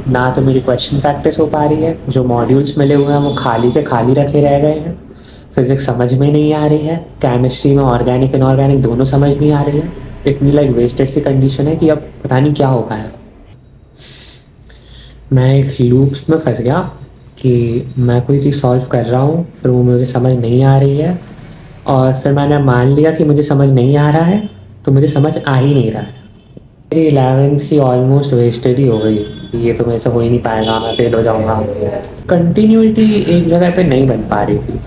ना तो मेरी क्वेश्चन प्रैक्टिस हो पा रही है, जो मॉड्यूल्स मिले हुए हैं वो खाली के खाली रखे रह गए हैं, फिज़िक्स समझ में नहीं आ रही है, केमिस्ट्री में ऑर्गेनिक इनऑर्गेनिक दोनों समझ नहीं आ रही है। इतनी लाइक वेस्टेड सी कंडीशन है कि अब पता नहीं क्या हो पाएगा। मैं एक लूप में फंस गया कि मैं कोई चीज़ सॉल्व कर रहा हूँ, फिर वो मुझे समझ नहीं आ रही है, और फिर मैंने मान लिया कि मुझे समझ नहीं आ रहा है, तो मुझे समझ आ ही नहीं रहा है। मेरी 11th की ऑलमोस्ट वेस्टेड ही हो गई। ये तो मेरे से हो ही नहीं पाएगा, मैं फेल हो जाऊँगा। कंटिन्यूटी एक जगह पे नहीं बन पा रही थी,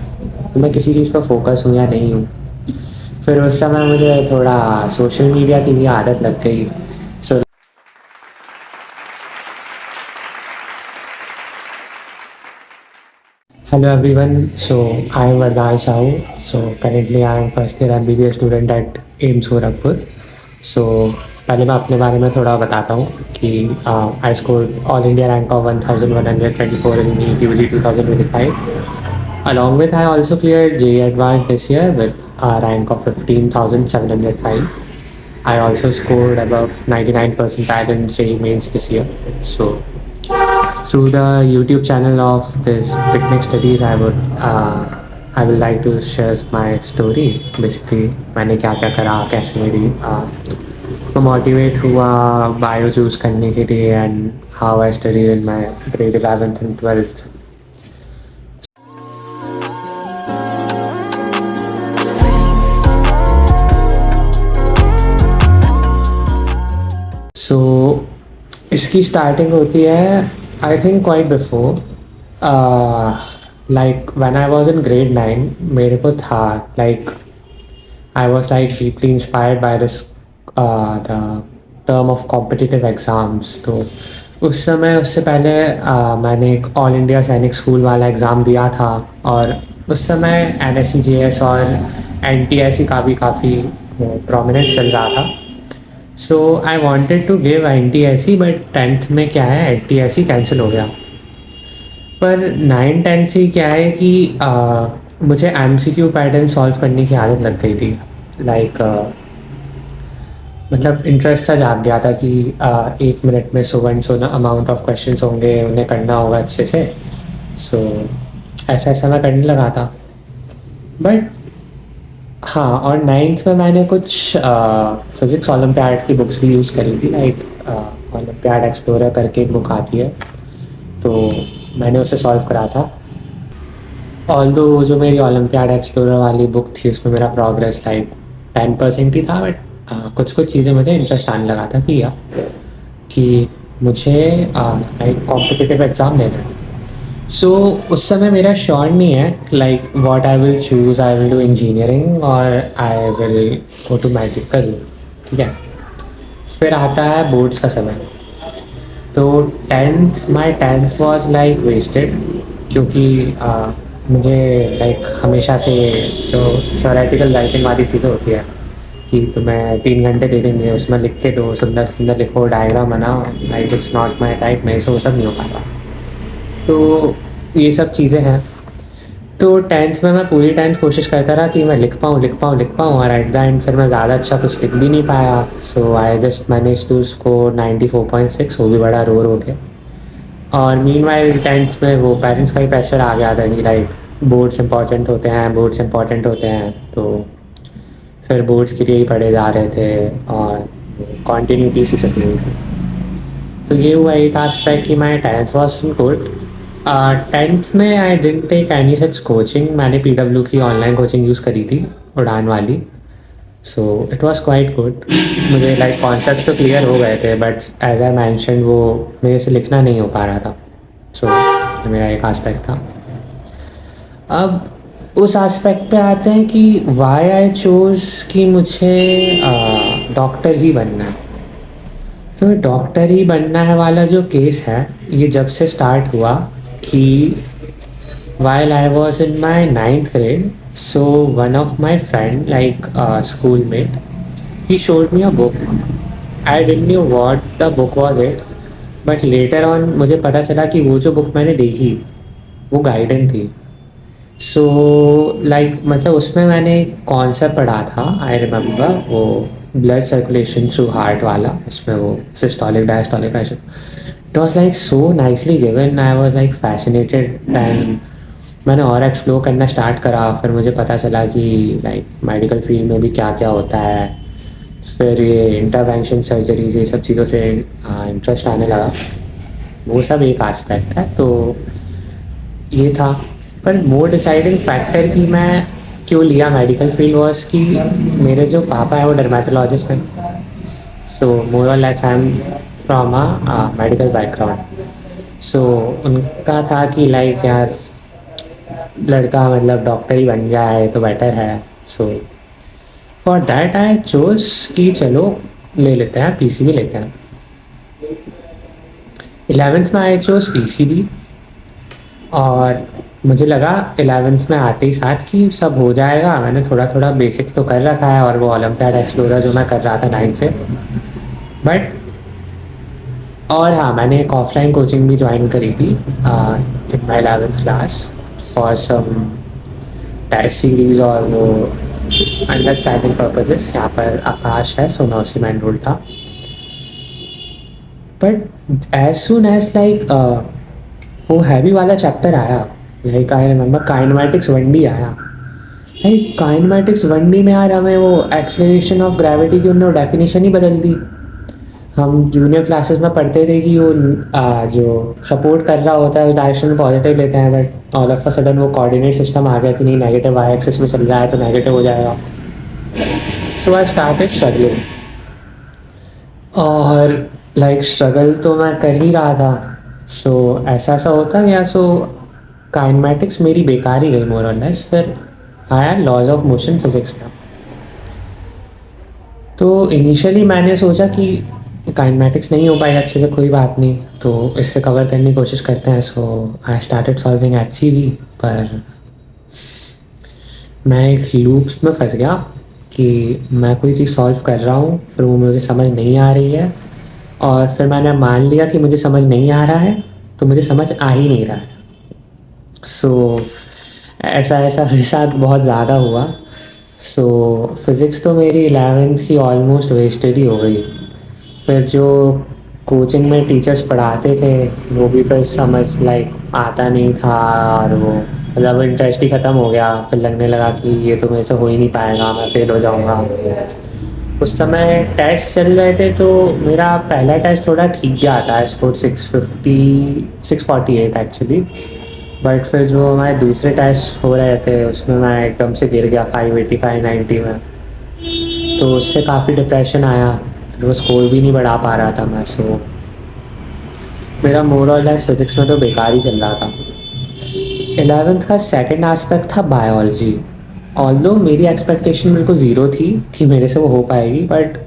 तो मैं किसी चीज़ पर फोकस हूँ या नहीं हूँ। फिर उस समय मुझे थोड़ा सोशल मीडिया की भी आदत लग गई। सो hello everyone, so I am Vardhan Sahu. So currently I am first year MBBS student at AIMS Gorakhpur. So पहले मैं अपने बारे में थोड़ा बताता हूँ कि I score all India rank of 1124 in NEET UG 2025. Along with I also cleared JEE Advanced this year with a rank of 15,705. I also scored above 99 percentile in JEE Mains this year. So through the YouTube channel of this Picnic Studies, I would like to share my story. Basically, मैंने क्या क्या करा, कैसे मेरी मैं motivate हुआ bio choose करने के लिए, and how I study in my grade 11th and 12th. सो इसकी स्टार्टिंग होती है I think quite before, like when I was in grade 9. मेरे को था like I was like deeply inspired by this the term of competitive exams. तो उस समय, उससे पहले मैंने एक ऑल इंडिया सैनिक स्कूल वाला एग्ज़ाम दिया था, और उस समय NSE और NTSE का भी काफ़ी प्रोमिनेंस चल रहा था. So I wanted to give NTSE, but 10th में क्या है, NTSE कैंसिल हो गया. पर 9-10 से क्या है कि मुझे MCQ पैटर्न सॉल्व करने की आदत लग गई थी. लाइक मतलब इंटरेस्ट सा जाग गया था कि 1 मिनट में so and so amount of questions होंगे, उन्हें करना होगा अच्छे से. सो ऐसा ऐसा मैं करने लगा था. बट हाँ, और 9th में मैंने कुछ फिज़िक्स ओलंपियाड की बुक्स भी यूज़ करी थी. लाइक ओलंपियाड एक्सप्लोरर करके एक बुक आती है, तो मैंने उसे सॉल्व करा था. ऑल्दो वो जो मेरी ओलंपियाड एक्सप्लोरर वाली बुक थी, उसमें मेरा प्रोग्रेस लाइक 10% ही था. बट कुछ कुछ चीज़ें मुझे इंटरेस्ट आने लगा था कि मुझे लाइक कॉम्पिटिटिव एग्ज़ाम देना है. सो उस समय मेरा श्योर नहीं है like what I will choose. I will do engineering और I will go to medical. ठीक है. फिर आता है बोर्ड्स का समय. तो my tenth was like wasted, क्योंकि मुझे लाइक हमेशा से जो थ्योरेटिकल राइटिंग वाली चीज़ें होती है कि तुम्हें 3 घंटे दे देंगे, उसमें लिख के दो, सुंदर सुंदर लिखो, डायग्राम बनाओ, like it's not my type. मेरे से वो सब नहीं हो पाता. तो ये सब चीज़ें हैं. तो 10th में मैं पूरी 10th कोशिश करता रहा कि मैं लिख पाऊँ, और एट द एंड फिर मैं ज़्यादा अच्छा कुछ लिख भी नहीं पाया. So I just manage to score 94.6. वो भी बड़ा रो के. और मीनवाइल 10th में वो पेरेंट्स का ही प्रेशर आ गया था कि लाइक बोर्ड्स इंपॉर्टेंट होते हैं. तो फिर बोर्ड्स के लिए ही पढ़े जा रहे थे, और कॉन्टीन्यूटी सी चल रही थी. तो ये हुआ एक आस्पेक्ट कि माई 10th वॉज गुड. 10th में I didn't take any such coaching. मैंने PW की ऑनलाइन कोचिंग यूज़ करी थी, उड़ान वाली. So it was quite good. मुझे लाइक कॉन्सेप्ट तो क्लियर हो गए थे, बट एज आई मैंशन वो मेरे से लिखना नहीं हो पा रहा था. सो मेरा एक आस्पेक्ट था. अब उस एस्पेक्ट पे आते हैं कि वाई आई चूज़ कि मुझे डॉक्टर ही बनना है. तो डॉक्टर ही बनना है वाला जो केस है, ये जब से स्टार्ट हुआ कि while I was in my 9th grade, so one of my friend, like a schoolmate, he showed me a book. I didn't know what the book was it, but later on मुझे पता चला कि वो जो book मैंने देखी वो guidance थी. सो लाइक मतलब उसमें मैंने कॉन्सेप्ट पढ़ा था, आई रिमेम्बर, वो ब्लड सर्कुलेशन थ्रू हार्ट वाला. उसमें वो systolic diastolic pressure it was like so nicely given, I was like fascinated and मैंने और एक्सप्लोर करना स्टार्ट करा। फिर मुझे पता चला कि लाइक मेडिकल फील्ड में भी क्या क्या होता है। फिर ये इंटरवेंशन सर्जरीज, ये सब चीज़ों से इंटरेस्ट आने लगा। वो सब एक आस्पेक्ट है। तो ये था। पर मोर डिसाइडिंग फैक्टर कि मैं क्यों लिया मेडिकल फील्ड वॉज कि मेरे जो पापा है वो डर्मेटोलॉजिस्ट हैं। So more or less I am from a medical background. So उनका था कि लाइक यार लड़का मतलब डॉक्टर ही बन जाए तो बेटर है। So for that I chose कि चलो ले लेते हैं, पीसीबी लेते हैं। 11th में आई चोज पीसीबी और मुझे लगा 11th में आते ही साथ कि सब हो जाएगा। मैंने थोड़ा थोड़ा बेसिक्स तो कर रखा है और वो ओलंपियाड एक्सप्लोरर जो मैं कर रहा था 9 से। बट और हाँ, मैंने एक ऑफलाइन कोचिंग भी ज्वाइन करी थी in my 11th class for some test series और वो अंडरस्टैंडिंग पर्पजेस। यहाँ पर आकाश है, सो मैं उसी में एनरोल था। But as soon as like वो हैवी वाला चैप्टर आया, like I remember kinematics 1D आया। लाइक काइनेमैटिक्स 1D में यार हमें वो एक्सेलरेशन ऑफ ग्रेविटी की उन्होंने डेफिनेशन ही बदल दी। हम जूनियर क्लासेस में पढ़ते थे कि वो जो सपोर्ट कर रहा होता है उस डायरेक्शन में पॉजिटिव लेते हैं, but all of a sudden वो कोऑर्डिनेट सिस्टम आ गया कि नहीं, नेगेटिव वाई एक्सिस में चल रहा है तो नेगेटिव हो जाएगा। सो आई स्टार्टेड स्ट्रगलिंग और लाइक स्ट्रगल तो मैं कर ही रहा था। सो ऐसा होता गया। सो काइनेमैटिक्स मेरी बेकार ही गई मोर और लेस। फिर आया लॉज ऑफ मोशन फिजिक्स में। तो इनिशियली मैंने सोचा कि काइनेमैटिक्स नहीं हो पाई अच्छे से, कोई बात नहीं, तो इससे कवर करने की कोशिश करते हैं। सो आई स्टार्टेड सॉल्विंग HCV। पर मैं एक लूप में फंस गया कि मैं कोई चीज़ सॉल्व कर रहा हूँ, फिर वो मुझे समझ नहीं आ रही है, और फिर मैंने मान लिया कि मुझे समझ नहीं आ रहा है तो मुझे समझ आ ही नहीं रहा है। सो ऐसा ऐसा मेरे साथ बहुत ज़्यादा हुआ। सो फिज़िक्स तो मेरी 11th की ऑलमोस्ट वेस्टेड ही हो गई। फिर जो कोचिंग में टीचर्स पढ़ाते थे वो भी फिर समझ लाइक आता नहीं था, और वो मतलब इंटरेस्ट ही ख़त्म हो गया। फिर लगने लगा कि ये तो मेरे से हो ही नहीं पाएगा, मैं फेल हो जाऊँगा। उस समय टेस्ट चल रहे थे तो मेरा पहला टेस्ट थोड़ा ठीक गया था, स्कोर 648 एक्चुअली। बट फिर जो हमारे दूसरे टेस्ट हो रहे थे उसमें मैं एकदम से गिर गया 585 90 में। तो उससे काफ़ी डिप्रेशन आया। फिर वो स्कोर भी नहीं बढ़ा पा रहा था मैं। सो मेरा मोर और लेस फिज़िक्स में तो बेकार ही चल रहा था। 11th का सेकंड एस्पेक्ट था बायोलॉजी। ऑल्दो मेरी एक्सपेक्टेशन बिल्कुल ज़ीरो थी कि मेरे से वो हो पाएगी, बट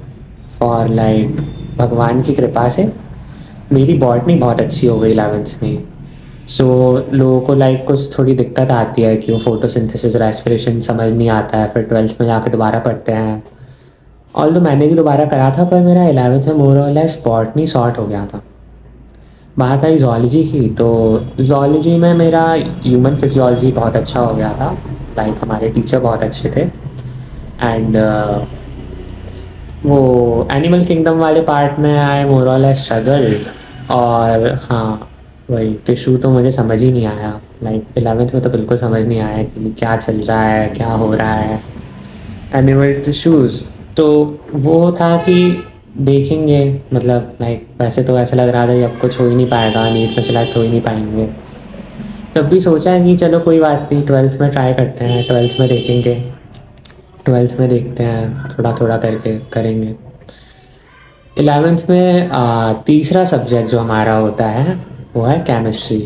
फॉर लाइक भगवान की कृपा से मेरी बॉटनी बहुत अच्छी हो गई 11th में। सो लोगों को लाइक कुछ थोड़ी दिक्कत आती है कि वो फोटोसिंथेसिस रेस्पिरेशन समझ नहीं आता है, फिर 12th में जाकर दोबारा पढ़ते हैं। ऑल्दो मैंने भी दोबारा करा था, पर मेरा 11th में मोर और लेस बॉटनी शॉर्ट हो गया था। बात आई जोलॉजी की, तो जोलॉजी में मेरा ह्यूमन फिजियोलॉजी बहुत अच्छा हो गया था। लाइक हमारे टीचर बहुत अच्छे थे एंड वो एनिमल किंगडम वाले पार्ट में आए मोर और लेस स्ट्रगल। और हाँ, वही टिश्यू तो मुझे समझ ही नहीं आया। लाइक 11th में तो बिल्कुल समझ नहीं आया कि क्या चल रहा है, क्या हो रहा है एनिमल टिश्यूज़। तो वो था कि देखेंगे, मतलब लाइक वैसे तो ऐसा लग रहा था कि अब कुछ हो ही नहीं पाएगा, नीट में सिलेक्ट हो ही नहीं पाएंगे। तब भी सोचा है कि चलो कोई बात नहीं, 12th में ट्राई करते हैं, 12th में देखेंगे, 12th में देखते हैं, थोड़ा थोड़ा करके करेंगे। 11th में तीसरा सब्जेक्ट जो हमारा होता है वो है केमिस्ट्री।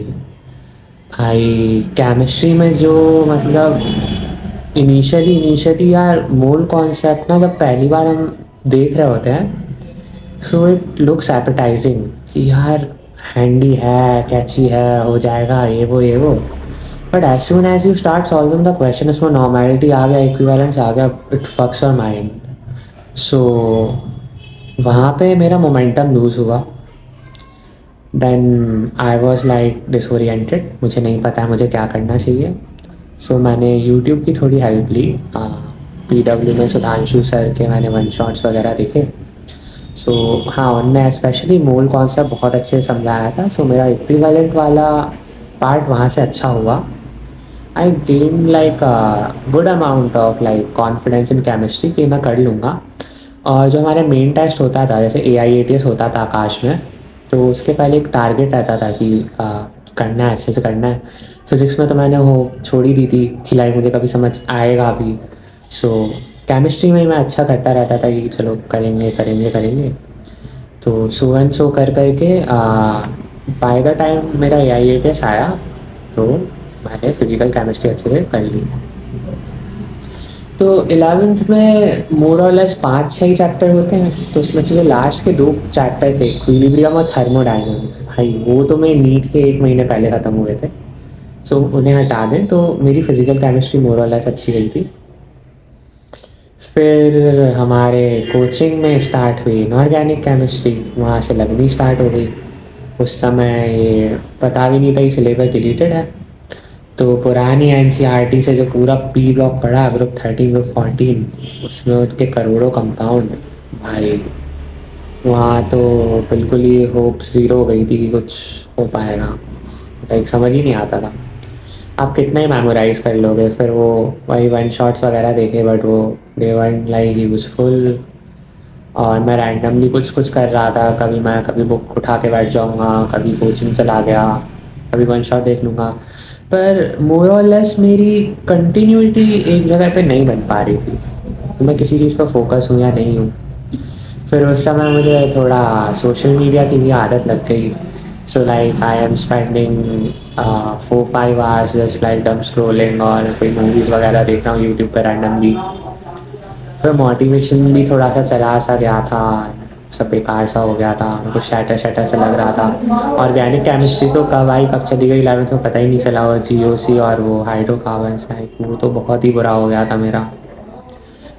भाई केमिस्ट्री में जो मतलब इनिशियली यार मोल कॉन्सेप्ट ना जब पहली बार हम देख रहे होते हैं, सो इट लुक्स एपेटाइजिंग कि यार हैंडी है, कैची है, हो जाएगा ये वो। But as soon as you start solving the question, उसमें नॉर्मेलिटी आ गया, इक्विवेलेंस आ गया, इट फक्स योर माइंड। सो वहाँ पे मेरा मोमेंटम लूज़ हुआ। Then I was like disoriented, मुझे नहीं पता है मुझे क्या करना चाहिए। सो मैंने यूट्यूब की थोड़ी हेल्प ली। PW में सुधांशु सर के मैंने वन शॉट्स वगैरह देखे। सो हाँ, उनने स्पेशली मोल कॉन्सेप्ट बहुत अच्छे से समझाया था। सो मेरा इक्विवेलेंट वाला पार्ट वहाँ से अच्छा हुआ। I gain like good amount of like confidence in chemistry कि मैं कर लूँगा। और जो हमारे मेन टेस्ट होता था, जैसे AIATS होता था आकाश में, तो उसके पहले एक टारगेट रहता था कि करना है, अच्छे से करना है। फिज़िक्स में तो मैंने वो छोड़ ही दी थी, खिलाई मुझे कभी समझ आएगा अभी। सो केमिस्ट्री में ही मैं अच्छा करता रहता था कि चलो करेंगे करेंगे करेंगे। तो सो एंड सो कर करके बाय द टाइम मेरा AIATS आया, तो मैंने फिज़िकल केमिस्ट्री अच्छे से कर ली। तो 11th में मोर और लेस 5-6 ही चैप्टर होते हैं, तो उसमें से जो लास्ट के 2 चैप्टर थे, इक्विलिब्रियम और थर्मोडायनेमिक्स, भाई वो तो मैं नीट के 1 महीने पहले ख़त्म हुए थे। सो उन्हें हटा दें तो मेरी physical chemistry more or less अच्छी गई थी। फिर हमारे कोचिंग में स्टार्ट हुई इनऑर्गेनिक केमिस्ट्री, वहाँ से लगनी स्टार्ट हो गई। उस समय ये पता भी नहीं था ये सिलेबस डिलीटेड है। तो पुरानी NCERT से जो पूरा P ब्लॉक पढ़ा, ग्रुप 13 ग्रुप 14, उसमें उनके करोड़ों कंपाउंड, भाई वहाँ तो बिल्कुल ही होप ज़ीरो हो गई थी कि कुछ हो पाएगा। लाइक समझ ही नहीं आता था। आप कितना ही मेमोराइज़ कर लोगे, फिर वो वही वन शॉट्स वगैरह देखे, बट वो दे weren't लाइक यूज़फुल। और मैं रैंडमली कुछ कुछ कर रहा था, कभी मैं कभी बुक उठा के बैठ जाऊँगा, कभी कोचिंग चला गया, कभी वन शॉट देख लूँगा। पर मोर और लेस मेरी कंटिन्यूटी एक जगह पे नहीं बन पा रही थी, तो मैं किसी चीज़ पर फोकस हूँ या नहीं हूँ। फिर उस समय मुझे थोड़ा सोशल मीडिया की भी आदत लग गई। So like I am spending 4-5 hours just like डम स्क्रोलिंग, और कोई मूवीज़ वगैरह देख रहा हूँ यूट्यूब पर रैंडमली। फिर मोटिवेशन भी थोड़ा सा चला सा गया था, सब बेकार सा हो गया था, मेरे को शैटर शैटर सा लग रहा था। ऑर्गेनिक केमिस्ट्री तो कब आई कब चली गई 11th में पता ही नहीं चला। और GOC और वो हाइड्रोकार्बन्स, वो तो बहुत ही बुरा हो गया था मेरा।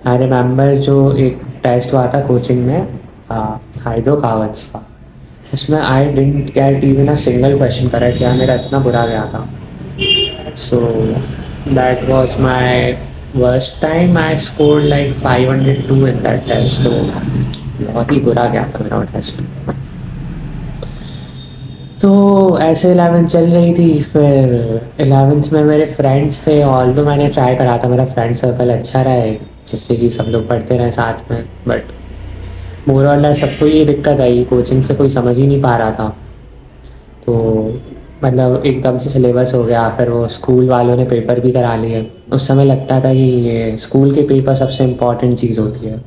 आई रिमेंबर जो एक टेस्ट हुआ था कोचिंग में हाइड्रोकार्बन्स का, उसमें I didn't get even a single question correct, यार मेरा इतना बुरा गया था। So that was my worst time. I scored like 502 in that test, तो बहुत ही बुरा गया था मेरा टेस्ट। तो ऐसे 11th चल रही थी। फिर 11th में मेरे फ्रेंड्स थे, ऑल्दो मैंने ट्राई करा था मेरा फ्रेंड सर्कल अच्छा रहे, जिससे कि सब लोग पढ़ते रहे साथ में, बट मोर और लेस सबको ये दिक्कत आई, कोचिंग से कोई समझ ही नहीं पा रहा था। तो मतलब एकदम से सिलेबस हो गया, फिर वो स्कूल वालों ने पेपर भी करा लिए। उस समय लगता था कि ये स्कूल के पेपर सबसे इम्पॉर्टेंट चीज़ होती है,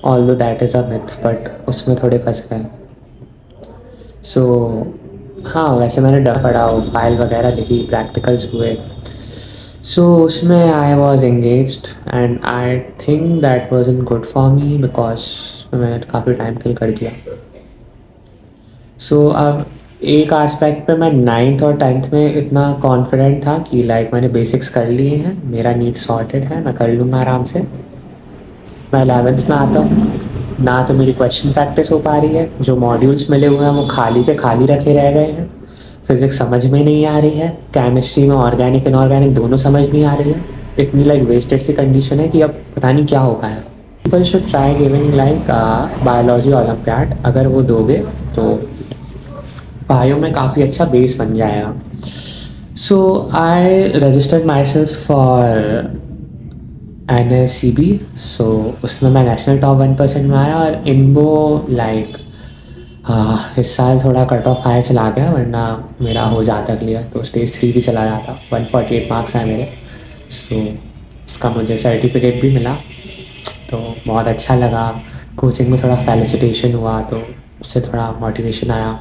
although that is a myth, but उसमें थोड़े फंस गए। सो हाँ, वैसे मैंने डर पड़ा, वो फाइल वगैरह लिखी, प्रैक्टिकल्स हुए। सो उसमें I was engaged and I think that was in good for me, because मैंने काफ़ी टाइम किल कर दिया। सो अब एक एस्पेक्ट पे मैं 9th और 10th में इतना कॉन्फिडेंट था कि लाइक मैंने बेसिक्स कर लिए हैं, मेरा नीट सॉर्टेड है, मैं कर लूँगा आराम से। मैं 11th में आता हूँ, ना तो मेरी क्वेश्चन प्रैक्टिस हो पा रही है, जो मॉड्यूल्स मिले हुए हैं वो खाली के खाली रखे रह गए हैं, फिज़िक्स समझ में नहीं आ रही है, केमिस्ट्री में ऑर्गेनिक इनऑर्गेनिक दोनों समझ नहीं आ रही है। इतनी लाइक वेस्टेड सी कंडीशन है कि अब पता नहीं क्या हो पाएगा। People should try giving like biology olympiad, अगर वो दोगे तो बायो में काफ़ी अच्छा बेस बन जाएगा। So I registered myself for NSCB। So उसमें मैं नेशनल टॉप 1% में आया, और इनको लाइक इस साल थोड़ा कट ऑफ हाई चला गया, वरना मेरा हो जाता क्लियर, तो स्टेज 3 भी चला जाता। 148 मार्क्स आए मेरे। सो उसका मुझे सर्टिफिकेट भी मिला, तो बहुत अच्छा लगा। कोचिंग में थोड़ा फेलिसिटेशन हुआ, तो उससे थोड़ा मोटिवेशन आया।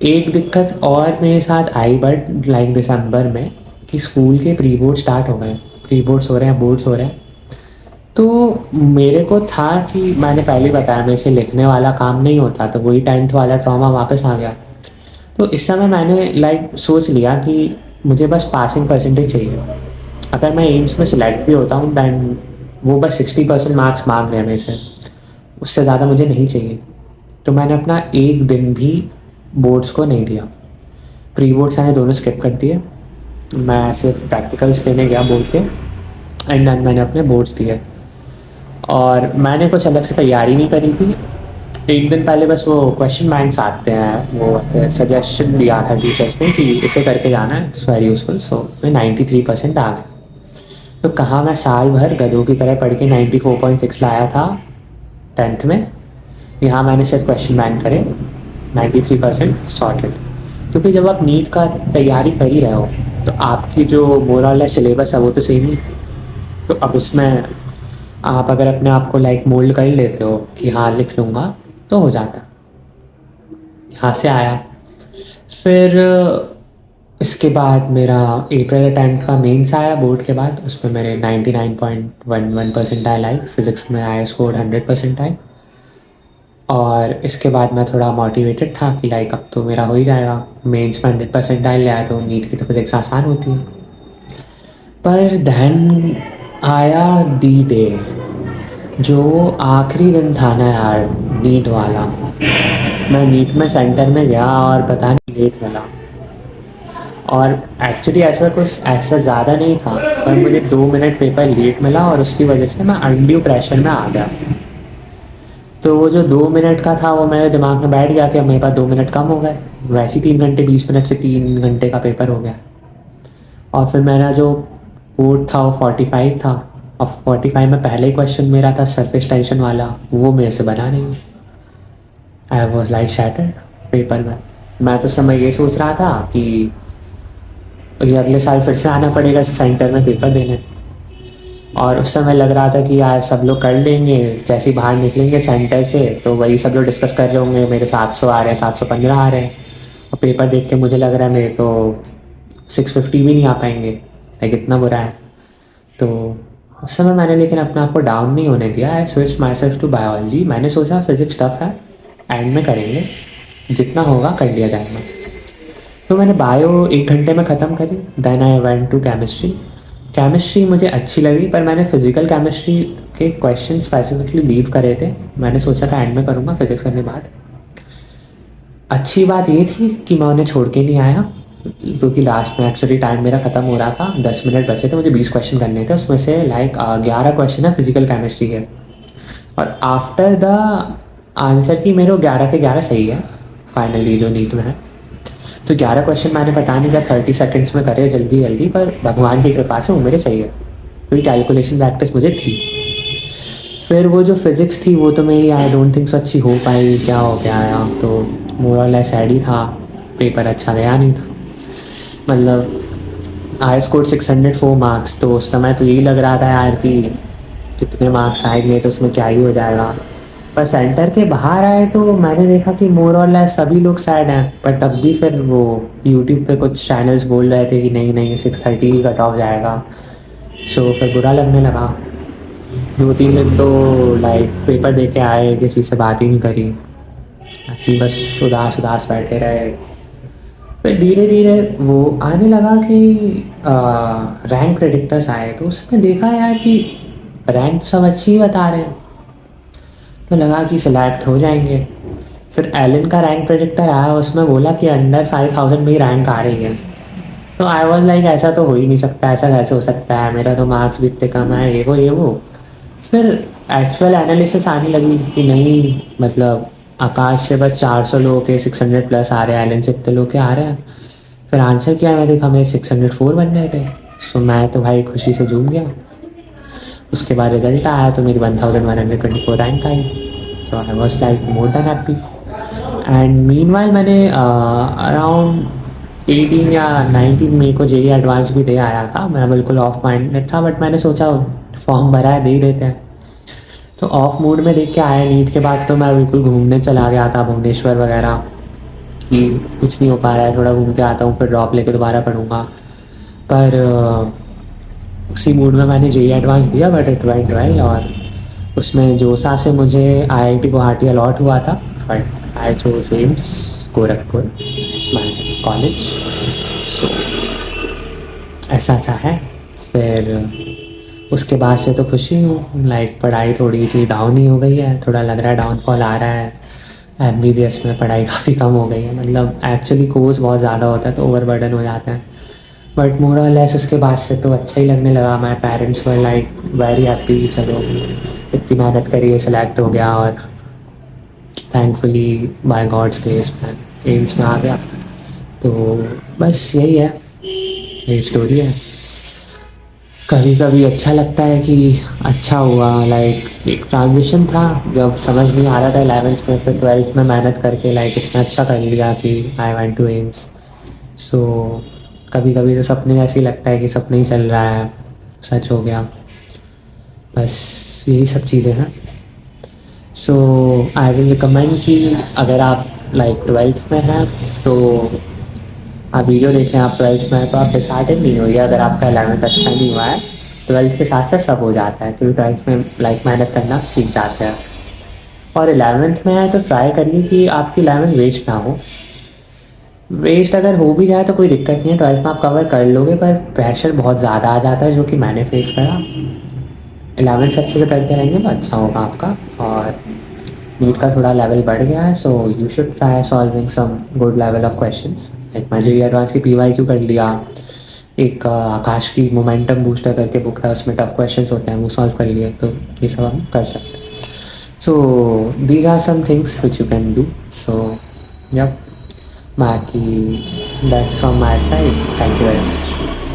एक दिक्कत और मेरे साथ आई बट लाइक दिसंबर में, कि स्कूल के प्री बोर्ड स्टार्ट हो गए, प्री बोर्ड्स हो रहे हैं, बोर्ड्स हो रहे हैं। तो मेरे को था कि मैंने पहले ही बताया मेरे से लिखने वाला काम नहीं होता, तो वही 10th वाला ट्रॉमा वापस आ गया। तो इस समय मैंने लाइक सोच लिया कि मुझे बस पासिंग परसेंटेज चाहिए। अगर मैं एम्स में सिलेक्ट भी होता हूँ दैन वो बस 60% मार्क्स मांग रहे हैं मेरे से, उससे ज़्यादा मुझे नहीं चाहिए। तो मैंने अपना एक दिन भी बोर्ड्स को नहीं दिया, प्री बोर्ड्स मैंने दोनों स्किप कर दिए। मैं सिर्फ प्रैक्टिकल्स देने गया बोर्ड के, एंड देन मैंने अपने बोर्ड्स दिए। और मैंने कुछ अलग से तैयारी नहीं करी थी। एक दिन पहले बस वो क्वेश्चन बैंक्स आते हैं, वो सजेशन दिया था टीचर्स ने कि इसे करके जाना है, इट्स वेरी यूजफुल। सो मैं 93% आ गया। तो कहाँ मैं साल भर गधों की तरह पढ़ के 94.6 लाया था 10th में, यहाँ मैंने सिर्फ क्वेश्चन बैंक करे 93% सॉर्टेड। क्योंकि जब आप नीट का तैयारी कर ही रहे हो तो आपकी जो मोरल है सिलेबस है वो तो सेम ही। तो अब उसमें आप अगर अपने आप को लाइक मोल्ड कर लेते हो कि हाँ लिख लूँगा तो हो जाता। यहाँ से आया। फिर इसके बाद मेरा अप्रैल अटेम्प्ट का मेंस आया बोर्ड के बाद, उसमें मेरे 99.11 परसेंटाइल आई। फिज़िक्स में आया स्कोर 100% आई। और इसके बाद मैं थोड़ा मोटिवेटेड था कि लाइक अब तो मेरा हो ही जाएगा, मेंस में 100% ले आया तो नीट की तो फिज़िक्स आसान होती है। पर देन आया दी डे, जो आखिरी दिन था ना यार नीट वाला। मैं नीट में सेंटर में गया और पता नहीं लेट मिला। और एक्चुअली ऐसा कुछ ऐसा ज़्यादा नहीं था, पर मुझे 2 मिनट पेपर लेट मिला और उसकी वजह से मैं अनड्यू प्रेशर में आ गया। तो वो जो 2 मिनट का था वो मेरे दिमाग में बैठ गया कि मेरे पास 2 मिनट कम हो गए। वैसे ही 3 घंटे 20 मिनट से 3 घंटे का पेपर हो गया। और फिर मेरा जो बोर्ड था वो 45 था। और 45 में पहले ही क्वेश्चन मेरा था सरफेस टेंशन वाला, वो मेरे से बना नहीं। आई वॉज लाइक शैटर्ड पेपर में। मैं तो समय ये सोच रहा था कि मुझे अगले साल फिर से आना पड़ेगा सेंटर में पेपर देने। और उस समय लग रहा था कि यार सब लोग कर लेंगे, जैसे ही बाहर निकलेंगे सेंटर से तो वही सब लोग डिस्कस कर रहे होंगे मेरे 700 आ रहे हैं 715 आ रहे हैं। और पेपर देख के मुझे लग रहा है मेरे तो 650 भी नहीं आ पाएंगे, लाइक इतना बुरा है। तो उस समय मैंने लेकिन अपने आप को डाउन नहीं होने दिया। I switch myself to biology. मैंने सोचा फिजिक्स टफ है, एंड में करेंगे, जितना होगा कर लिया जाएगा। तो मैंने बायो 1 घंटे में ख़त्म करी। Then I went to chemistry. Chemistry मुझे अच्छी लगी, पर मैंने फिजिकल केमिस्ट्री के क्वेश्चन स्पेसिफिकली लीव करे थे। मैंने सोचा था एंड में करूँगा फिजिक्स करने के बाद। अच्छी बात ये थी कि मैं उन्हें छोड़ के नहीं आया, क्योंकि लास्ट में एक्चुअली टाइम मेरा ख़त्म हो रहा था, 10 मिनट बचे थे, मुझे 20 क्वेश्चन करने थे। उसमें से लाइक 11 क्वेश्चन है फिजिकल केमिस्ट्री के। और आफ्टर द आंसर की मेरे 11 के 11 सही है फाइनली जो नीट में है। तो 11 क्वेश्चन मैंने पता नहीं क्या 30 सेकंड्स में करे जल्दी जल्दी, पर भगवान की कृपा से वो मेरे सही है, क्योंकि कैलकुलेशन प्रैक्टिस मुझे थी। फिर वो जो फिज़िक्स थी वो तो मेरी आई डोंट थिंक सो अच्छी हो पाई, क्या हो गया यार। तो मोरल सैड ही था, पेपर अच्छा गया नहीं था। मतलब आई स्कोर 604 मार्क्स। तो उस समय तो यही लग रहा था यार कि इतने मार्क्स आएंगे तो उसमें क्या ही हो जाएगा। पर सेंटर के बाहर आए तो मैंने देखा कि मोर और लेस सभी लोग सैड हैं। पर तब भी फिर वो यूट्यूब पे कुछ चैनल्स बोल रहे थे कि नहीं नहीं 630 ही कट ऑफ जाएगा। सो फिर बुरा लगने लगा। 2-3 दिन तो लाइक पेपर दे के आए, किसी से बात ही नहीं करी, ऐसे ही बस उदास उदास बैठे रहे। फिर धीरे धीरे वो आने लगा कि रैंक प्रेडिक्टर्स आए, तो उसमें देखा यार कि रैंक तो सब अच्छी ही बता रहे हैं, तो लगा कि सिलेक्ट हो जाएंगे। फिर एलन का रैंक प्रेडिक्टर आया, उसमें बोला कि अंडर 5000 में ही रैंक आ रही है। तो आई वॉज लाइक ऐसा तो हो ही नहीं सकता, ऐसा कैसे हो सकता है, मेरा तो मार्क्स भी इतने कम है, ये वो। फिर एक्चुअल एनालिसिस आने लगी कि नहीं, मतलब आकाश से बस 400 लोगों के 600 प्लस आ रहे हैं, एलन से इतने लोग के आ रहे हैं। फिर आंसर किया, मैं देखा मेरे 604 बन रहे थे। सो मैं तो भाई खुशी से झूम गया। उसके बाद रिजल्ट आया तो मेरी 1124 rank I. So I was like more than happy. And mean while मैंने अराउंड 18 या 19 मई को जेई एडवांस भी दे आया था। मैं बिल्कुल ऑफ माइंडेड था, बट मैंने सोचा फॉर्म भरा है दे ही देते हैं। तो ऑफ मूड में देख के आया। नीट के बाद तो मैं बिल्कुल घूमने चला गया था भुवनेश्वर वगैरह, कि कुछ नहीं हो पा रहा है, थोड़ा घूम के आता हूँ फिर ड्रॉप लेके दोबारा पढ़ूँगा। पर उसी मूड में मैंने जेई एडवांस दिया, बट इट वेंट वेल। और उसमें जोसा से मुझे आईआईटी गुवाहाटी अलॉट हुआ था, but I chose AIIMS Gorakhpur it's my college. So ऐसा सा है। फिर उसके बाद से तो खुशी हूँ, लाइक पढ़ाई थोड़ी सी डाउन ही हो गई है, थोड़ा लग रहा है डाउनफॉल आ रहा है। एमबीबीएस में पढ़ाई काफ़ी कम हो गई है, मतलब एक्चुअली कोर्स बहुत ज़्यादा होता है तो ओवरबर्डन हो जाता है। बट मोर और लेस उसके बाद से तो अच्छा ही लगने लगा। My parents were like very happy, चलो इतनी मेहनत करी है, सेलेक्ट हो गया और थैंकफुली बाय गॉड्स ग्रेस मैं एम्स में आ गया। तो बस यही है, यही स्टोरी है। कभी कभी अच्छा लगता है कि अच्छा हुआ, लाइक एक ट्रांजिशन था जब समझ नहीं आ रहा था 11th में, फिर 12th में मेहनत करके लाइक इतना अच्छा कर लिया कि आई वेंट टू एम्स। सो कभी कभी तो सपने ऐसे ही लगता है कि सपने ही चल रहा है, सच हो गया। बस यही सब चीज़ें हैं। सो आई विल रिकमेंड कि अगर आप लाइक 12th में हैं तो आप वीडियो देखें। आप 12th में हैं तो आप डिसहार्टेन नहीं होइए अगर आपका 11th अच्छा नहीं हुआ है। 12th के साथ साथ सब हो जाता है, क्योंकि 12th में लाइक मेहनत करना सीख जाते हैं। और 11th में है तो ट्राई करिए कि आपकी 11th वेस्ट ना हो। वेस्ट अगर हो भी जाए तो कोई दिक्कत नहीं है, 12th में आप कवर कर लोगे, पर प्रेशर बहुत ज़्यादा आ जाता है जो कि मैंने फेस करा। 11th अच्छे से करते रहेंगे तो अच्छा होगा आपका। और नीट का थोड़ा लेवल बढ़ गया है, so you should try solving some good level of questions. Like मैं जेईई एडवांस की पीवाईक्यू कर लिया, एक आकाश की मोमेंटम बूस्टर करके बुक है, उसमें टफ क्वेश्चंस होते हैं, वो सॉल्व कर लिए, तो ये सब हम कर सकते हैं। So these are some things which you can do. So yup, बाकी that's from my side. Thank you very much.